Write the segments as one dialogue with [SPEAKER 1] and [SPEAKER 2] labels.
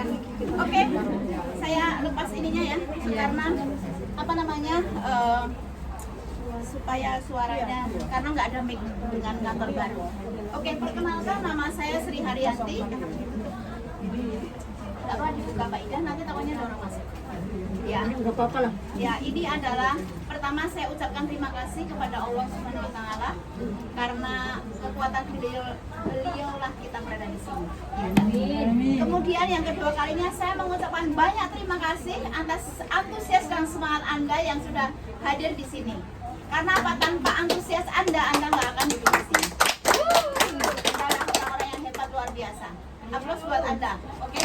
[SPEAKER 1] Oke, saya lepas ininya ya, karena apa namanya supaya suaranya, karena nggak ada mic dengan kantor baru. Oke, perkenalkan, nama saya Sri Haryanti. Nggak apa dibuka Pak Ida, nanti takutnya ada orang masuk. Ya,
[SPEAKER 2] nggak apa-apa lah.
[SPEAKER 1] Ya, ini adalah pertama saya ucapkan terima kasih kepada Allah Subhanahu Wa Taala karena kekuatan beliau lah kita berada di sini. Ya, kemudian yang kedua kalinya saya mengucapkan banyak terima kasih atas antusias dan semangat Anda yang sudah hadir di sini. Karena apa? Tanpa antusias Anda nggak akan duduk di sini. Anda adalah orang-orang yang hebat luar biasa. Aplaus buat Anda, oke?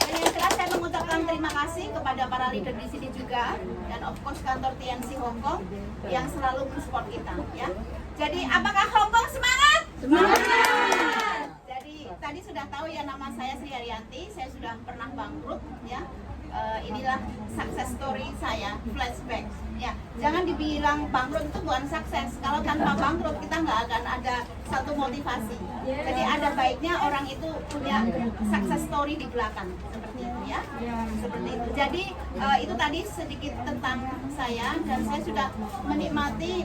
[SPEAKER 1] Dan yang jelas saya mengucapkan terima kasih kepada para leader di sini juga, dan of course kantor TNC Hong Kong yang selalu mensupport kita, ya. Jadi apakah Hong Kong semangat? Semangat! Jadi tadi sudah tahu ya, nama saya Sri Haryanti, saya sudah pernah bangkrut, ya. Inilah success story saya, flashback. Ya, jangan dibilang bangkrut itu bukan sukses. Kalau tanpa bangkrut kita nggak akan ada satu motivasi. Jadi ada baiknya orang itu punya success story di belakang, seperti itu ya. Seperti itu. Jadi itu tadi sedikit tentang saya, dan saya sudah menikmati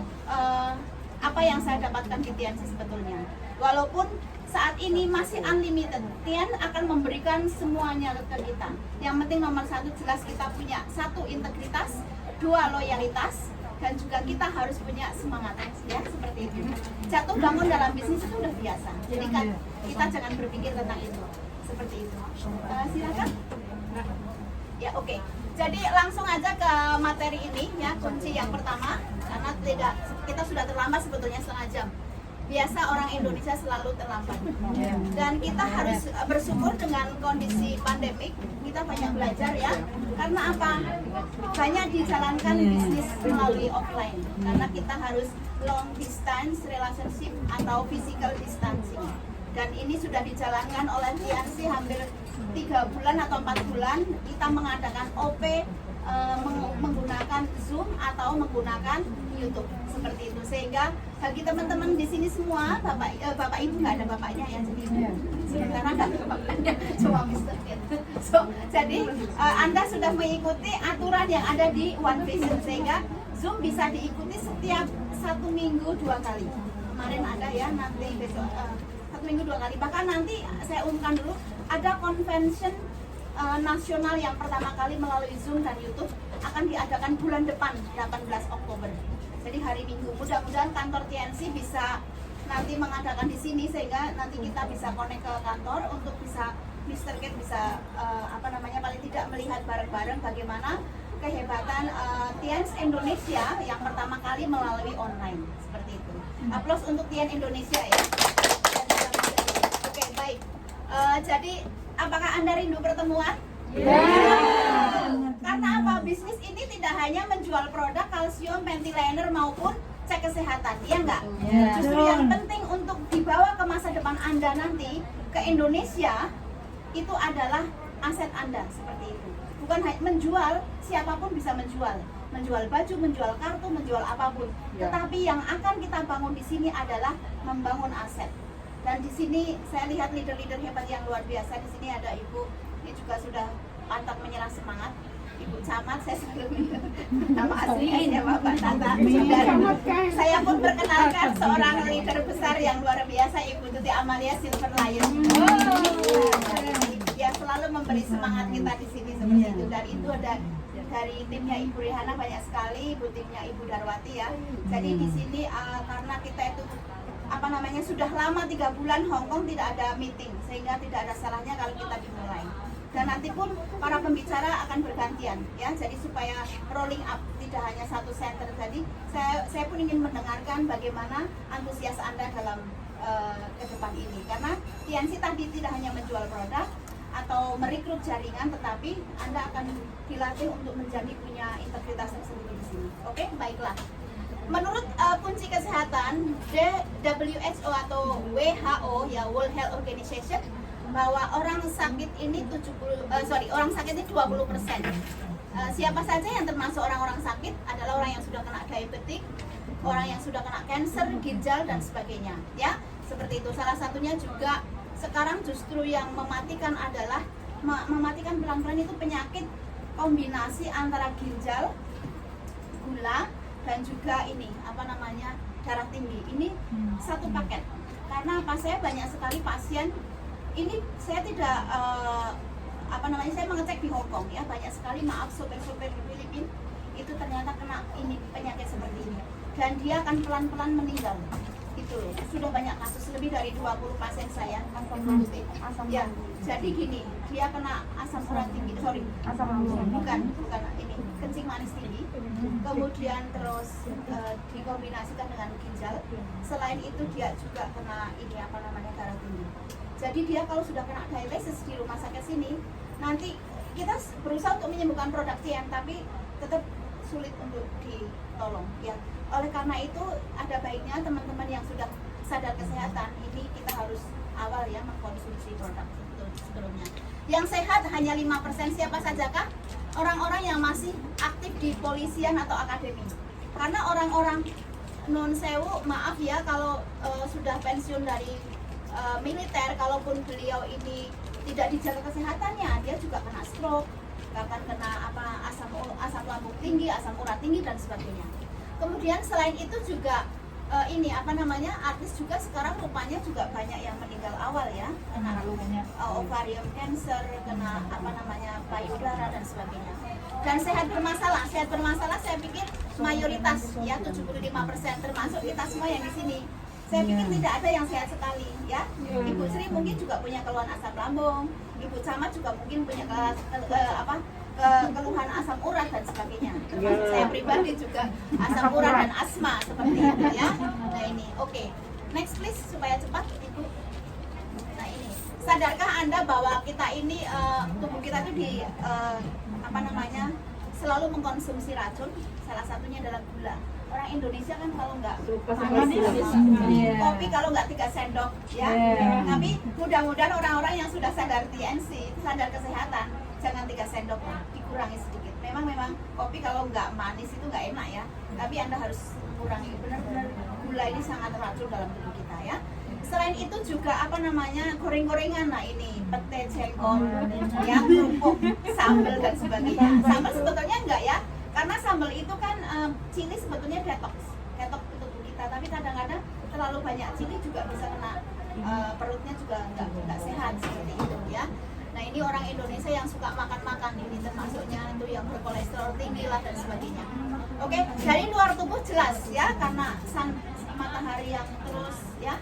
[SPEAKER 1] apa yang saya dapatkan di TNC sebetulnya. Walaupun saat ini masih unlimited, Tian akan memberikan semuanya ke kita. Yang penting nomor satu jelas kita punya satu integritas, dua loyalitas, dan juga kita harus punya semangat, ya seperti itu. Jatuh bangun dalam bisnis itu udah biasa. Jadi kan kita jangan berpikir tentang itu, seperti itu. Silakan. Ya oke. Jadi langsung aja ke materi ini ya, kunci yang pertama, karena kita sudah terlambat sebetulnya setengah jam. Biasa orang Indonesia selalu terlambat, dan kita harus bersyukur dengan kondisi pandemik. Kita banyak belajar ya, karena apa? Banyak dijalankan bisnis melalui offline, karena kita harus long distance relationship atau physical distancing, dan ini sudah dijalankan oleh TNC hampir 3 bulan atau 4 bulan. Kita mengadakan OP menggunakan Zoom atau menggunakan YouTube, seperti itu. Sehingga bagi teman-teman di sini semua, bapak ibu nggak ada bapaknya ya, jadi sementara nggak ada bapaknya, cuma Mr. Kid. Jadi Anda sudah mengikuti aturan yang ada di One Vision, sehingga Zoom bisa diikuti setiap 1 minggu 2 kali. Kemarin ada ya, nanti besok 1 minggu 2 kali. Bahkan nanti saya umumkan dulu, ada convention nasional yang pertama kali melalui Zoom dan YouTube akan diadakan bulan depan 18 Oktober. Jadi hari Minggu. Mudah-mudahan kantor TNC bisa nanti mengadakan di sini, sehingga nanti kita bisa connect ke kantor untuk bisa Mr. Kate bisa paling tidak melihat bareng-bareng bagaimana kehebatan TNC Indonesia yang pertama kali melalui online, seperti itu. Aplaus untuk TNC Indonesia ya. Oke, baik. Jadi apakah Anda rindu pertemuan? Karena apa? Bisnis ini tidak hanya menjual produk kalsium, pentiliner maupun cek kesehatan, iya enggak? Justru yang penting untuk dibawa ke masa depan Anda nanti ke Indonesia itu adalah aset Anda, seperti itu. Bukan hanya menjual, siapapun bisa menjual baju, menjual kartu, menjual apapun. Tetapi yang akan kita bangun di sini adalah membangun aset. Dan di sini saya lihat leader-leader hebat yang luar biasa. Di sini ada Ibu, ini juga sudah pantang menyerah semangat. Ibu Camat, saya selalu nama aslinya Bapak Tata. Dan saya pun perkenalkan seorang leader besar yang luar biasa, Ibu Tuti Amalia Silver Lion. Dia selalu memberi semangat kita di sini seperti itu. Dan itu ada dari timnya Ibu Rihana banyak sekali, Ibu timnya Ibu Darwati ya. Jadi di sini karena kita itu sudah lama 3 bulan Hong Kong tidak ada meeting, sehingga tidak ada salahnya kalau kita dimulai. Dan nanti pun para pembicara akan bergantian ya, jadi supaya rolling up, tidak hanya satu center. Jadi saya pun ingin mendengarkan bagaimana antusias Anda dalam ke depan ini, karena TNC tadi tidak hanya menjual produk atau merekrut jaringan, tetapi Anda akan dilatih untuk menjadi punya integritas tersendiri di sini. Oke, baiklah. Menurut kunci kesehatan WHO atau WHO ya, World Health Organization, bahwa orang sakit ini 20%. Siapa saja yang termasuk orang-orang sakit adalah orang yang sudah kena diabetik, orang yang sudah kena kanker, ginjal dan sebagainya. Ya, seperti itu. Salah satunya juga sekarang justru yang mematikan adalah mematikan pelan-pelan itu penyakit kombinasi antara ginjal, gula, dan juga ini apa namanya darah tinggi. Ini satu paket. Karena apa, saya banyak sekali pasien ini, saya tidak saya mengecek di Hong Kong ya, banyak sekali maaf sopir-sopir di Filipina itu ternyata kena ini penyakit seperti ini dan dia akan pelan-pelan meninggal. Itu sudah banyak kasus, lebih dari 20 pasien saya asam ya. Jadi gini, dia kena asam urat tinggi, asam lambung, bukan ini, kencing manis tinggi, kemudian terus dikombinasikan dengan ginjal. Selain itu dia juga kena ini apa namanya darah tinggi. Jadi dia kalau sudah kena dialisis di rumah sakit sini, nanti kita berusaha untuk menyembuhkan produk CM, tapi tetap sulit untuk ditolong ya. Oleh karena itu ada baiknya teman-teman yang sudah sadar kesehatan ini kita harus awal ya mengkonsumsi produk itu sebelumnya. Yang sehat hanya 5%. Siapa sajakah? Orang-orang yang masih aktif di polisian atau akademi. Karena orang-orang non sewu, maaf ya kalau sudah pensiun dari militer, kalaupun beliau ini tidak dijaga kesehatannya, dia juga kena stroke, akan kena asam lambung tinggi, asam urat tinggi dan sebagainya. Kemudian selain itu juga artis juga sekarang rupanya juga banyak yang meninggal awal ya, kena ovarium cancer, kena payudara dan sebagainya. Dan sehat bermasalah saya pikir mayoritas ya 75% termasuk kita semua yang di sini. Saya pikir tidak ada yang sehat sekali ya. Ibu Sri mungkin juga punya keluhan asam lambung, Ibu Camat juga mungkin punya keluhan asam urat dan sebagainya. Termasuk saya pribadi juga asam urat dan asma seperti itu ya. Nah ini, oke. Next please supaya cepat Ibu. Nah ini, sadarkah Anda bahwa kita ini tubuh kita itu selalu mengkonsumsi racun, salah satunya adalah gula. Orang Indonesia kan kalau nggak kopi kalau nggak 3 sendok ya. Tapi mudah-mudahan orang-orang yang sudah sadar TNC, sadar kesehatan, jangan 3 sendok lah, dikurangi sedikit. Memang kopi kalau nggak manis itu nggak enak ya. Tapi Anda harus kurangi, benar-benar gula ini sangat racun dalam tubuh kita ya. Selain itu juga goreng-gorengan, nah ini pete, jengkol, ya kerupuk, sambal dan sebagainya. Sambal sebetulnya enggak ya, karena sambal itu kan cili sebetulnya detox tubuh kita. Tapi kadang-kadang terlalu banyak cili juga bisa kena perutnya juga enggak sehat seperti itu ya. Nah ini orang Indonesia yang suka makan ini termasuknya itu yang berkolesterol tinggi lah dan sebagainya. Oke, dari luar tubuh jelas ya, karena matahari yang terus ya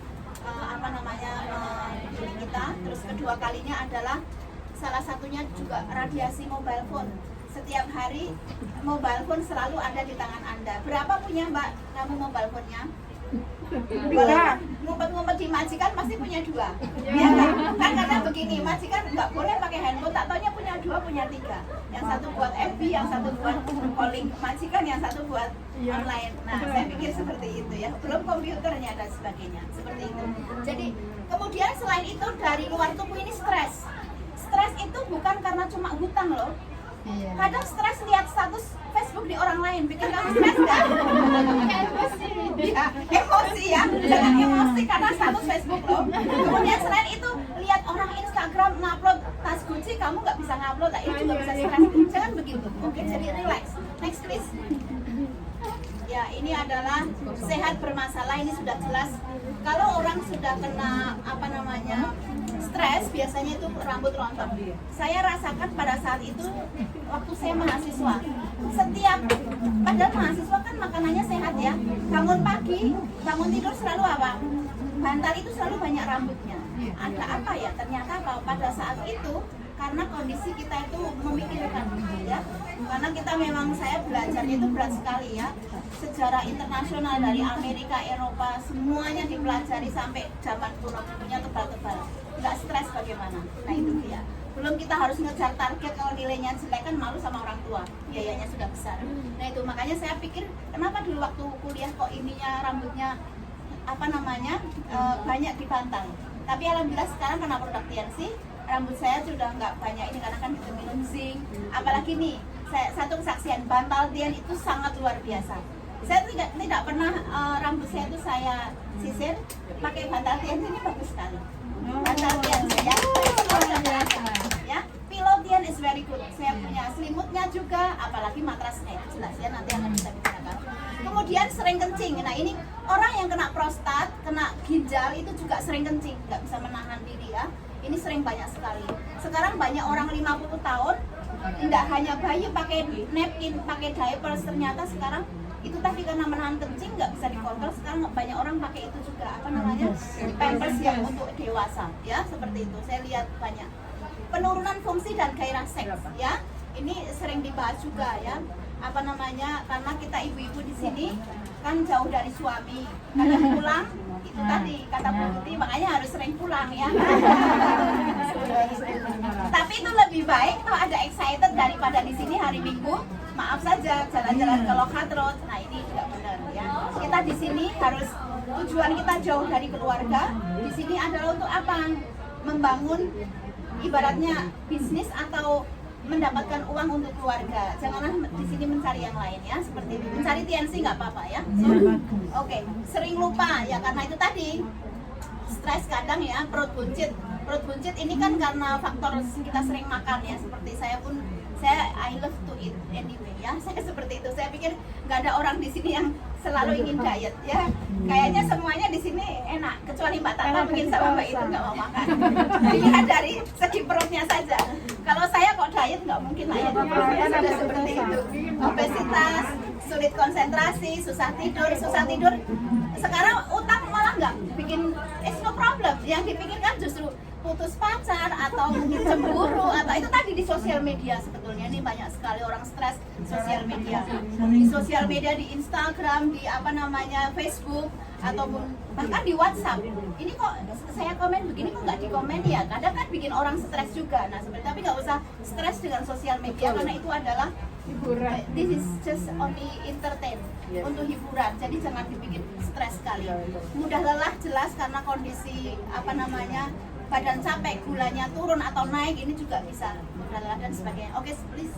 [SPEAKER 1] kita. Terus kedua kalinya adalah salah satunya juga radiasi mobile phone. Setiap hari mobile phone selalu ada di tangan Anda. Berapa punya Mbak kamu mobile phone-nya? Ngumpet-ngumpet di majikan pasti punya 2 ya kan kadang begini, majikan nggak boleh pakai handphone, tak taunya punya 2, punya 3, yang satu buat FB, yang satu buat calling majikan, yang satu buat online. Nah saya pikir seperti itu ya, belum komputernya dan sebagainya seperti itu. Jadi kemudian selain itu dari luar tubuh ini stres itu bukan karena cuma hutang loh. Kadang stres lihat status Facebook di orang lain bikin kamu stres nggak? Emosi ya, jangan emosi karena status Facebook loh. Kemudian selain itu lihat orang Instagram ngupload tas Gucci, kamu nggak bisa ngupload, itu juga bisa stres. Jangan begitu. Oke, jadi relax. Next please. Ya ini adalah sehat bermasalah, ini sudah jelas. Kalau orang sudah kena stres, biasanya itu rambut rontok. Saya rasakan pada saat itu waktu saya mahasiswa. Padahal mahasiswa kan makanannya sehat ya. Bangun pagi, bangun tidur selalu apa? Bantal itu selalu banyak rambutnya. Ada apa ya? Ternyata pada saat itu karena kondisi kita itu memikirkan ya. Karena kita memang, saya belajarnya itu berat sekali ya. Sejarah internasional dari Amerika, Eropa, semuanya dipelajari sampai zaman kuno, punya tebal-tebal. Nggak stres bagaimana? Nah itu dia. Belum kita harus ngejar target, kalau nilainya jelek kan malu sama orang tua, biayanya sudah besar. Nah itu makanya saya pikir kenapa dulu waktu kuliah kok rambutnya banyak dibantal. Tapi alhamdulillah sekarang karena produk TNC, rambut saya sudah nggak banyak ini karena kan minum zinc. Apalagi nih, satu kesaksian, bantal Dian itu sangat luar biasa. Saya tidak pernah rambut saya itu saya sisir pakai bantal Dian, ini bagus sekali. Bantal Dian ya, Ini sering banyak sekali. Sekarang banyak orang 50 tahun tidak hanya bayi pakai napkin, pakai diapers, ternyata sekarang itu tadi karena menahan kencing nggak bisa dikontrol. Sekarang banyak orang pakai itu juga, apa namanya, pampers yang untuk dewasa, ya, seperti itu. Saya lihat banyak. Penurunan fungsi dan gairah seks, ya, ini sering dibahas juga, ya, apa namanya, karena kita ibu-ibu di sini kan jauh dari suami, kadang pulang itu tadi kata Bu Tuti, makanya harus sering pulang, ya. Tapi itu lebih baik kalau ada excited daripada di sini hari Minggu. Maaf saja jalan-jalan ke Lokat Road. Nah, ini juga benar, ya. Kita di sini harus, tujuan kita jauh dari keluarga. Di sini adalah untuk apa? Membangun ibaratnya bisnis atau mendapatkan uang untuk keluarga. Janganlah di sini mencari yang lain, ya, seperti itu. Mencari TNC nggak apa-apa, ya. Oke, sering lupa, ya, karena itu tadi stres kadang, ya, perut buncit. Perut buncit ini kan karena faktor kita sering makan, ya. Seperti saya pun, I love to eat anyway, ya. Saya seperti itu. Saya pikir nggak ada orang di sini yang selalu ingin diet, ya. Kayaknya semuanya di sini enak, kecuali Mbak Tata mungkin sama Mbak itu nggak mau makan. Dilihat dari segi perutnya saja. Kalau saya kok diet nggak mungkin lah, ya. Sudah seperti itu. Obesitas, sulit konsentrasi, susah tidur. Sekarang utang malah nggak bikin, it's no problem. Yang dipikirkan justru putus pacar atau mungkin cemburu, atau itu tadi di sosial media. Sebetulnya ini banyak sekali orang stres sosial media, di sosial media, di Instagram, di apa namanya Facebook, ataupun bahkan di WhatsApp. Ini kok saya komen begini kok nggak dikomen, ya, kadang kan bikin orang stres juga. Nah, seperti, tapi nggak usah stres dengan sosial media, karena itu adalah hiburan. This is just only entertain, untuk hiburan. Jadi jangan dibikin stres sekali. Mudah lelah jelas karena kondisi apa namanya, badan capek, gulanya turun atau naik, ini juga bisa mudah lelah dan sebagainya. Oke, please.